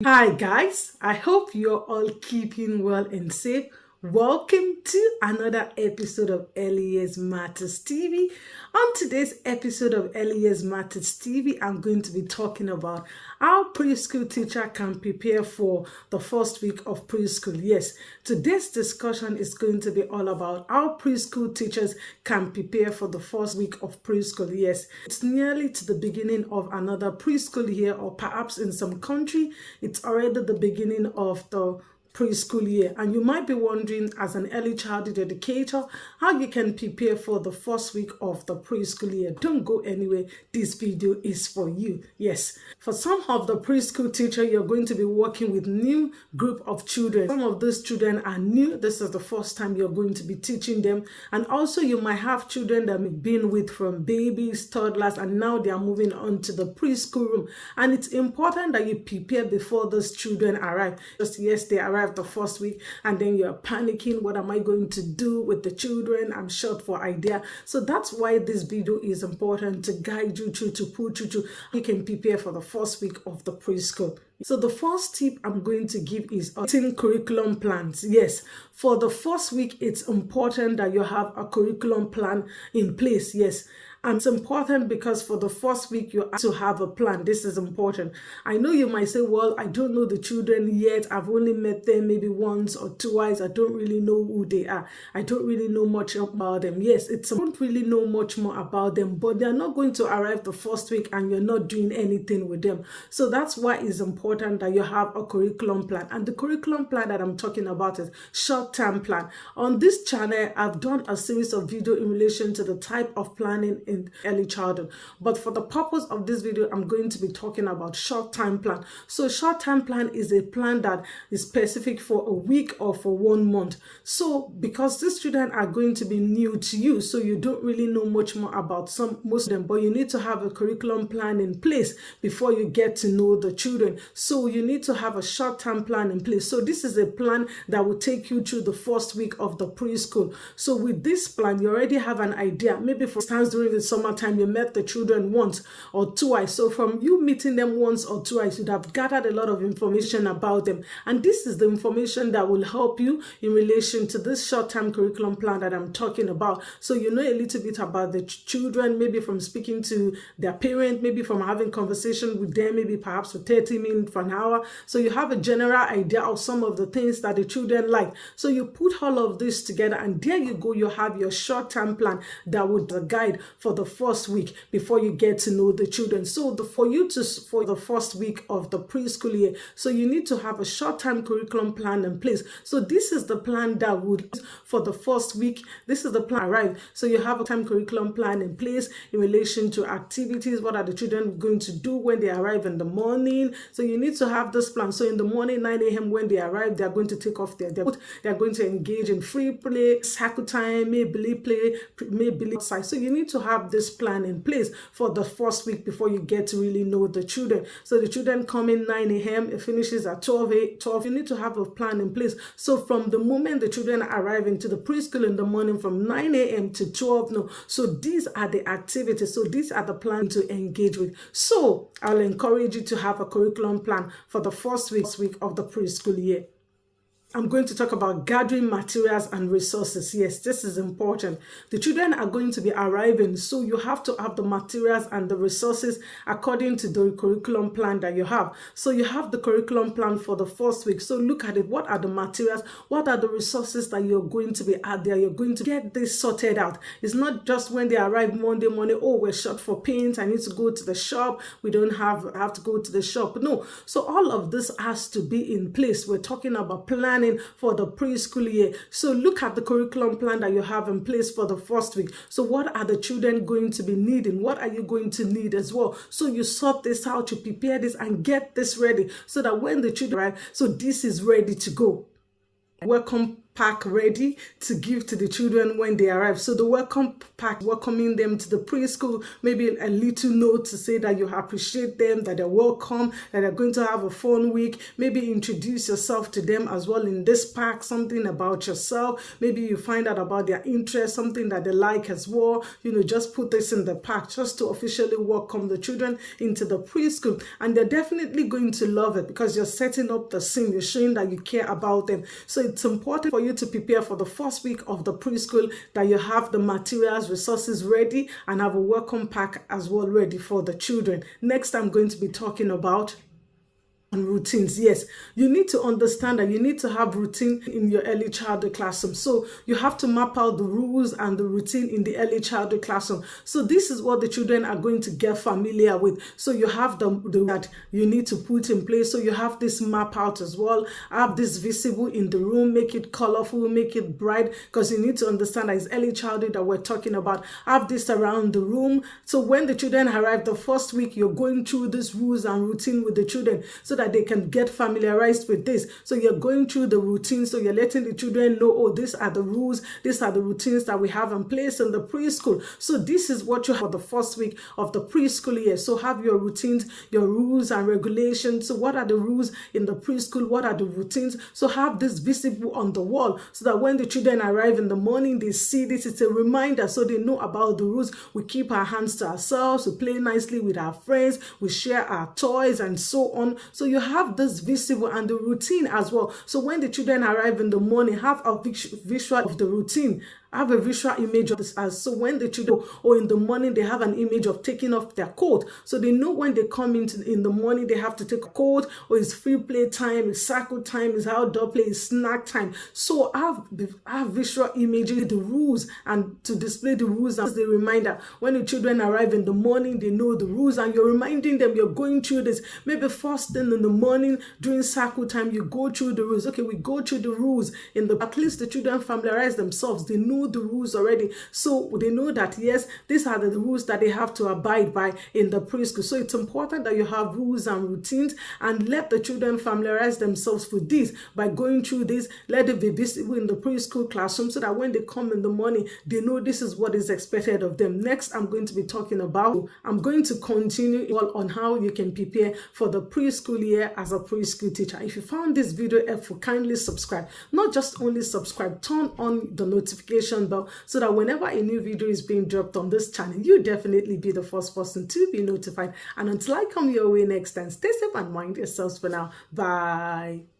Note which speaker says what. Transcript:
Speaker 1: Hi guys, I hope you're all keeping well and safe. Welcome to another episode of Early Years Matters TV. On today's episode of Early Years Matters TV, I'm going to be talking about how preschool teacher can prepare for the first week of preschool. Yes, today's discussion is going to be all about how preschool teachers can prepare for the first week of preschool. Yes, it's nearly to the beginning of another preschool year, or perhaps in some country, it's already the beginning of the preschool year, and you might be wondering, as an early childhood educator, how you can prepare for the first week of the preschool year. Don't go anywhere. This video is for you. Yes, for some of the preschool teacher, you're going to be working with new group of children. Some of those children are new. This is the first time you're going to be teaching them, and also you might have children that have been with from babies, toddlers, and now they are moving on to the preschool room. And it's important that you prepare before those children arrive. Just yes, they arrive the first week and then you're panicking. What am I going to do with the children? I'm short for idea. So that's why this video is important, to guide you through, to put you through. You can prepare for the first week of the preschool. So the first tip I'm going to give is writing curriculum plans. Yes, for the first week, it's important that you have a curriculum plan in place. Yes. And it's important because for the first week, you have to have a plan. This is important. I know you might say, well, I don't know the children yet. I've only met them maybe once or twice. I don't really know who they are. I don't really know much about them. Yes, I don't really know much more about them, but they're not going to arrive the first week and you're not doing anything with them. So that's why it's important that you have a curriculum plan. And the curriculum plan that I'm talking about is short-term plan. On this channel, I've done a series of videos in relation to the type of planning in early childhood, but for the purpose of this video, I'm going to be talking about short-term plan. So short-term plan is a plan that is specific for a week or for 1 month. So because these children are going to be new to you, so you don't really know much more about most of them, but you need to have a curriculum plan in place before you get to know the children. So you need to have a short-term plan in place. So this is a plan that will take you through the first week of the preschool. So with this plan, you already have an idea. Maybe for instance, during the summertime, you met the children once or twice. So from you meeting them once or twice, you'd have gathered a lot of information about them. And this is the information that will help you in relation to this short-term curriculum plan that I'm talking about. So you know a little bit about the children, maybe from speaking to their parent, maybe from having conversation with them, maybe perhaps for 30 minutes, for an hour. So you have a general idea of some of the things that the children like. So you put all of this together, and there you go, you have your short-term plan that would guide for the first week before you get to know the children. So for the first week of the preschool year, so you need to have a short-term curriculum plan in place. So this is the plan that would for the first week. This is the plan arrive. So you have a time curriculum plan in place in relation to activities. What are the children going to do when they arrive in the morning? So you need to have this plan. So in the morning, 9 a.m. when they arrive, they're going to take off they're going to engage in free play, circle time, maybe play, maybe outside. So you need to have this plan in place for the first week before you get to really know the children. So the children come in 9 a.m. It finishes at 12. You need to have a plan in place. So from the moment the children arrive into the preschool in the morning, from 9 a.m. to 12 noon. So these are the activities. So these are the plans to engage with. So I'll encourage you to have a curriculum plan for the first week of the preschool year. I'm going to talk about gathering materials and resources. Yes, this is important. The children are going to be arriving, so you have to have the materials and the resources according to the curriculum plan that you have. So you have the curriculum plan for the first week. So look at it. What are the materials? What are the resources that you're going to be at there? You're going to get this sorted out. It's not just when they arrive Monday morning, oh, we're short for paint, I need to go to the shop. We don't have to go to the shop. No. So all of this has to be in place. We're talking about planning for the preschool year. So look at the curriculum plan that you have in place for the first week. So what are the children going to be needing? What are you going to need as well? So you sort this out, you prepare this and get this ready so that when the children arrive, so this is ready to go. Welcome pack ready to give to the children when they arrive. So the welcome pack, welcoming them to the preschool, maybe a little note to say that you appreciate them, that they're welcome, that they're going to have a fun week. Maybe introduce yourself to them as well in this pack, something about yourself. Maybe you find out about their interests, something that they like as well. Just put this in the pack just to officially welcome the children into the preschool. And they're definitely going to love it because you're setting up the scene. You're showing that you care about them. So it's important for you to prepare for the first week of the preschool, that you have the materials, resources ready, and have a welcome pack as well ready for the children. Next, I'm going to be talking about routines. Yes, you need to understand that you need to have routine in your early childhood classroom. So you have to map out the rules and the routine in the early childhood classroom. So this is what the children are going to get familiar with. So you have the that you need to put in place. So you have this map out as well. Have this visible in the room, make it colorful, make it bright, because you need to understand that it's early childhood that we're talking about. Have this around the room. So when the children arrive the first week, you're going through these rules and routine with the children so that they can get familiarized with this. So you're going through the routine, so you're letting the children know, oh, these are the rules, these are the routines that we have in place in the preschool. So this is what you have for the first week of the preschool year. So have your routines, your rules and regulations. So what are the rules in the preschool? What are the routines? So have this visible on the wall so that when the children arrive in the morning, they see this. It's a reminder, so they know about the rules. We keep our hands to ourselves, we play nicely with our friends, we share our toys and so on. So you have this visible and the routine as well. So when the children arrive in the morning, have a visual of the routine. Have a visual image of this. As so when the children, or in the morning, they have an image of taking off their coat, so they know when they come in the morning they have to take a coat, or it's free play time, it's circle time, it's outdoor play, it's snack time. So have visual images, the rules, and to display the rules as the reminder. When the children arrive in the morning, they know the rules, and you're reminding them you're going through this. Maybe first thing in the morning during circle time, you go through the rules. Okay, we go through the rules at least the children familiarize themselves. They know the rules already, so they know that yes, these are the rules that they have to abide by in the preschool. So it's important that you have rules and routines, and let the children familiarize themselves with this by going through this. Let it be visible in the preschool classroom so that when they come in the morning, they know this is what is expected of them. Next, I'm going to be talking about, I'm going to continue on how you can prepare for the preschool year as a preschool teacher. If you found this video helpful, kindly subscribe. Not just only subscribe, turn on the notification bell so that whenever a new video is being dropped on this channel, you definitely be the first person to be notified. And until I come your way next time, stay safe and mind yourselves for now. Bye.